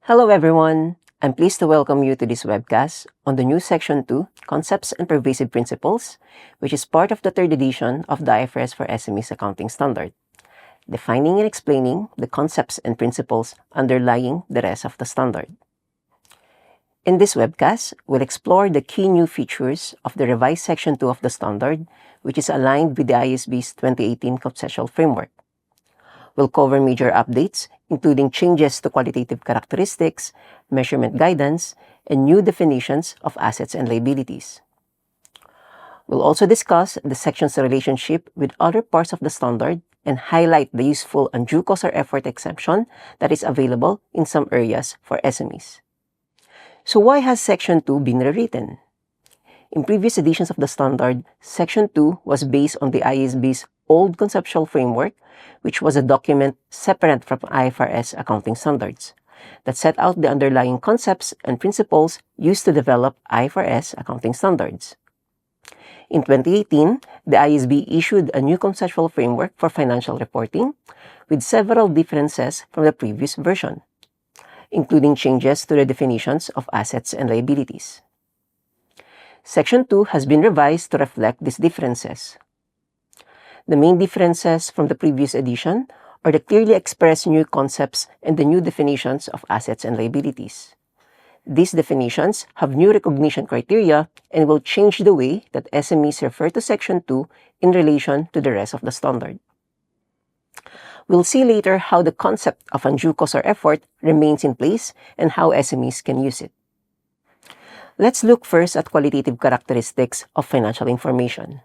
Hello everyone! I'm pleased to welcome you to this webcast on the new Section 2, Concepts and Pervasive Principles, which is part of the third edition of the IFRS for SMEs Accounting Standard, defining and explaining the concepts and principles underlying the rest of the standard. In this webcast, we'll explore the key new features of the revised Section 2 of the standard, which is aligned with the IASB's 2018 Conceptual Framework. We'll cover major updates, including changes to qualitative characteristics, measurement guidance, and new definitions of assets and liabilities. We'll also discuss the section's relationship with other parts of the standard and highlight the useful undue cost or effort exemption that is available in some areas for SMEs. So why has Section 2 been rewritten? In previous editions of the standard, Section 2 was based on the IASB's old Conceptual Framework, which was a document separate from IFRS accounting standards that set out the underlying concepts and principles used to develop IFRS accounting standards. In 2018, the IASB issued a new Conceptual Framework for financial reporting with several differences from the previous version, including changes to the definitions of assets and liabilities. Section 2 has been revised to reflect these differences. The main differences from the previous edition are the clearly expressed new concepts and the new definitions of assets and liabilities. These definitions have new recognition criteria and will change the way that SMEs refer to Section 2 in relation to the rest of the standard. We'll see later how the concept of undue cost or effort remains in place and how SMEs can use it. Let's look first at qualitative characteristics of financial information.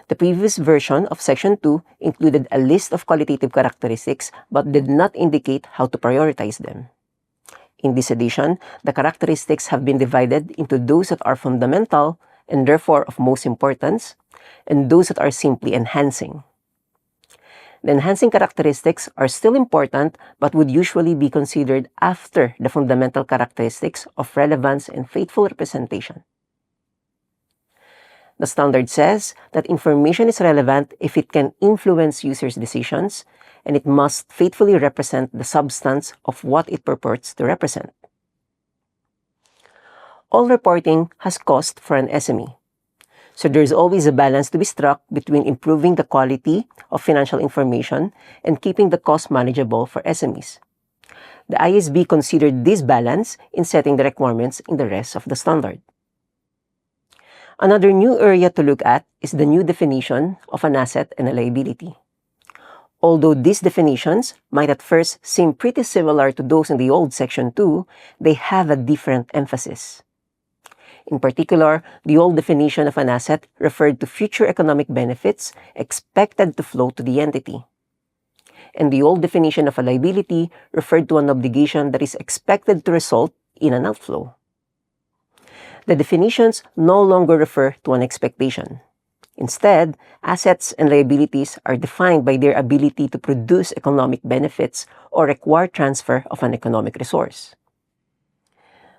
The previous version of Section 2 included a list of qualitative characteristics but did not indicate how to prioritize them. In this edition, the characteristics have been divided into those that are fundamental and therefore of most importance, and those that are simply enhancing. The enhancing characteristics are still important but would usually be considered after the fundamental characteristics of relevance and faithful representation. The standard says that information is relevant if it can influence users' decisions, and it must faithfully represent the substance of what it purports to represent. All reporting has cost for an SME, so there is always a balance to be struck between improving the quality of financial information and keeping the cost manageable for SMEs. The IASB considered this balance in setting the requirements in the rest of the standard. Another new area to look at is the new definition of an asset and a liability. Although these definitions might at first seem pretty similar to those in the old Section 2, they have a different emphasis. In particular, the old definition of an asset referred to future economic benefits expected to flow to the entity, and the old definition of a liability referred to an obligation that is expected to result in an outflow. The definitions no longer refer to an expectation. Instead, assets and liabilities are defined by their ability to produce economic benefits or require transfer of an economic resource.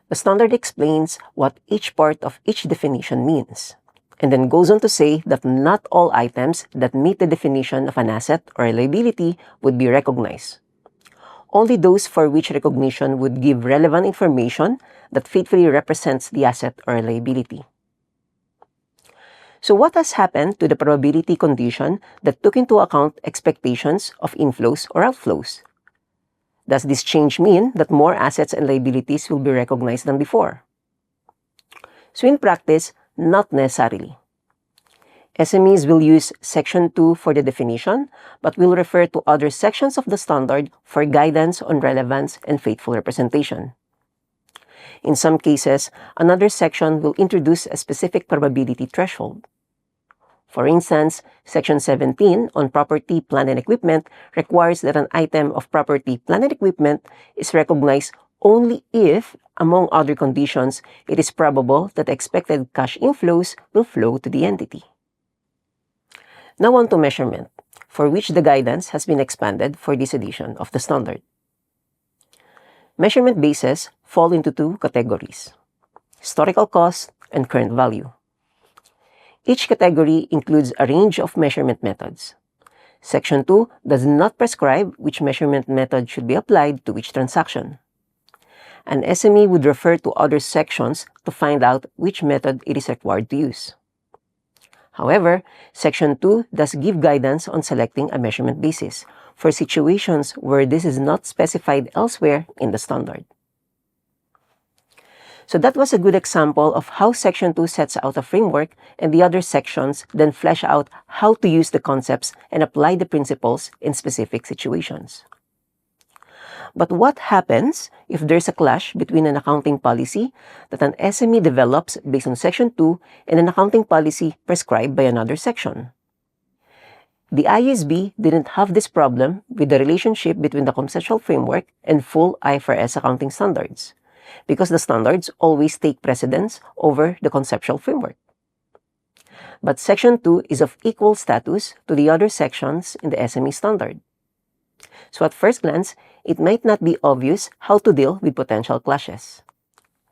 The standard explains what each part of each definition means, and then goes on to say that not all items that meet the definition of an asset or a liability would be recognized. Only those for which recognition would give relevant information that faithfully represents the asset or liability. So what has happened to the probability condition that took into account expectations of inflows or outflows? Does this change mean that more assets and liabilities will be recognized than before? So in practice, not necessarily. SMEs will use Section 2 for the definition, but will refer to other sections of the standard for guidance on relevance and faithful representation. In some cases, another section will introduce a specific probability threshold. For instance, Section 17 on property, plant, and equipment requires that an item of property, plant, and equipment is recognized only if, among other conditions, it is probable that expected cash inflows will flow to the entity. Now on to measurement, for which the guidance has been expanded for this edition of the standard. Measurement bases fall into two categories: historical cost and current value. Each category includes a range of measurement methods. Section 2 does not prescribe which measurement method should be applied to which transaction. An SME would refer to other sections to find out which method it is required to use. However, Section 2 does give guidance on selecting a measurement basis for situations where this is not specified elsewhere in the standard. So that was a good example of how Section 2 sets out a framework, and the other sections then flesh out how to use the concepts and apply the principles in specific situations. But what happens if there's a clash between an accounting policy that an SME develops based on Section 2 and an accounting policy prescribed by another section? The IASB didn't have this problem with the relationship between the Conceptual Framework and full IFRS accounting standards, because the standards always take precedence over the Conceptual Framework. But Section 2 is of equal status to the other sections in the SME standard. So at first glance, it might not be obvious how to deal with potential clashes.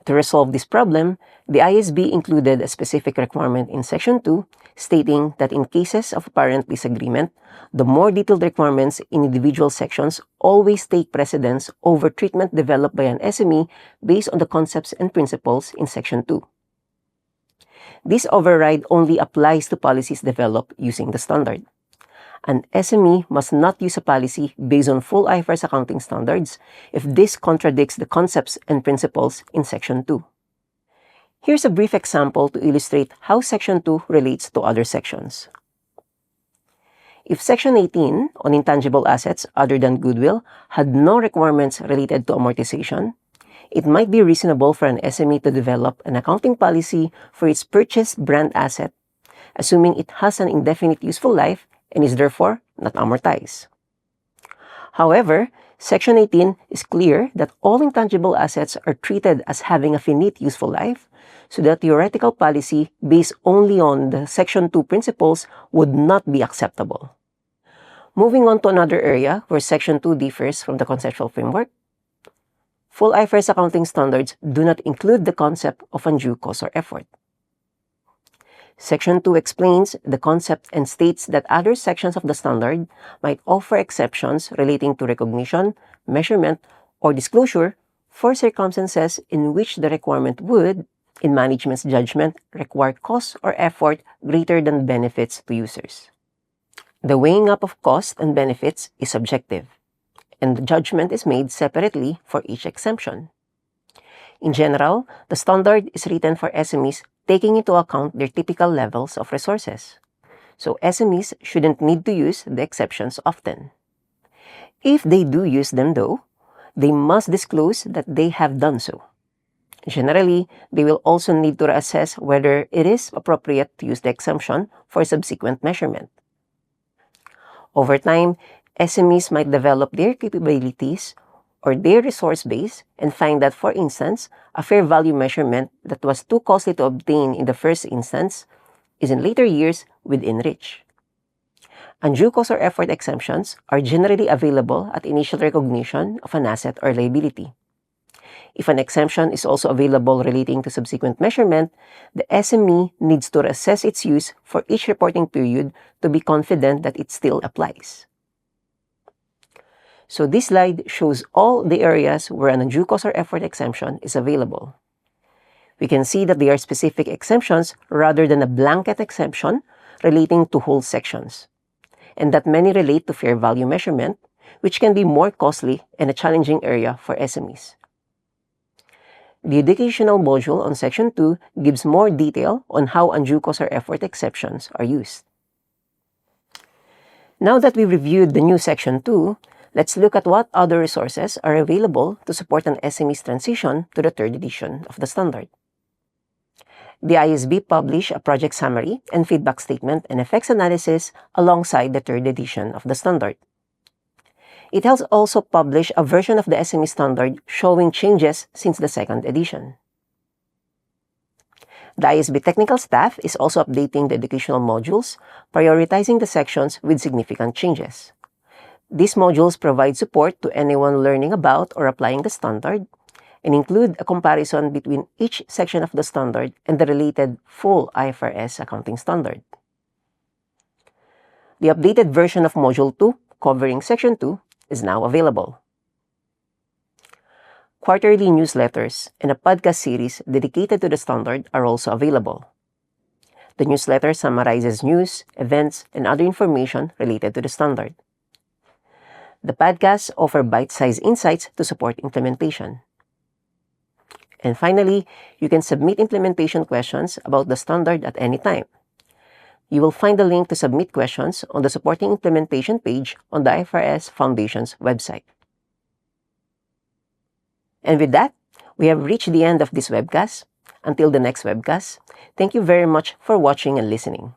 To resolve this problem, the IASB included a specific requirement in Section 2 stating that in cases of apparent disagreement, the more detailed requirements in individual sections always take precedence over treatment developed by an SME based on the concepts and principles in Section 2. This override only applies to policies developed using the standard. An SME must not use a policy based on full IFRS accounting standards if this contradicts the concepts and principles in Section 2. Here's a brief example to illustrate how Section 2 relates to other sections. If Section 18 on intangible assets other than goodwill had no requirements related to amortization, it might be reasonable for an SME to develop an accounting policy for its purchased brand asset, assuming it has an indefinite useful life and is therefore not amortized. However, Section 18 is clear that all intangible assets are treated as having a finite useful life, so the theoretical policy based only on the Section 2 principles would not be acceptable. Moving on to another area where Section 2 differs from the Conceptual Framework, full IFRS accounting standards do not include the concept of undue cost or effort. Section 2 explains the concept and states that other sections of the standard might offer exceptions relating to recognition, measurement, or disclosure for circumstances in which the requirement would, in management's judgment, require cost or effort greater than benefits to users. The weighing up of costs and benefits is subjective, and the judgment is made separately for each exemption. In general, the standard is written for SMEs taking into account their typical levels of resources. So SMEs shouldn't need to use the exceptions often. If they do use them though, they must disclose that they have done so. Generally, they will also need to assess whether it is appropriate to use the exemption for subsequent measurement. Over time, SMEs might develop their capabilities or their resource base and find that, for instance, a fair value measurement that was too costly to obtain in the first instance is in later years within reach. Undue cost or effort exemptions are generally available at initial recognition of an asset or liability. If an exemption is also available relating to subsequent measurement, the SME needs to assess its use for each reporting period to be confident that it still applies. So this slide shows all the areas where an undue cost or effort exemption is available. We can see that they are specific exemptions rather than a blanket exemption relating to whole sections, and that many relate to fair value measurement, which can be more costly and a challenging area for SMEs. The educational module on Section 2 gives more detail on how undue cost or effort exceptions are used. Now that we reviewed the new Section 2, let's look at what other resources are available to support an SME's transition to the third edition of the standard. The IASB published a project summary and feedback statement and effects analysis alongside the third edition of the standard. It has also published a version of the SME standard showing changes since the second edition. The IASB technical staff is also updating the educational modules, prioritizing the sections with significant changes. These modules provide support to anyone learning about or applying the standard and include a comparison between each section of the standard and the related full IFRS accounting standard. The updated version of Module 2, covering Section 2, is now available. Quarterly newsletters and a podcast series dedicated to the standard are also available. The newsletter summarizes news, events, and other information related to the standard. The podcasts offer bite-sized insights to support implementation. And finally, you can submit implementation questions about the standard at any time. You will find the link to submit questions on the Supporting Implementation page on the IFRS Foundation's website. And with that, we have reached the end of this webcast. Until the next webcast, thank you very much for watching and listening.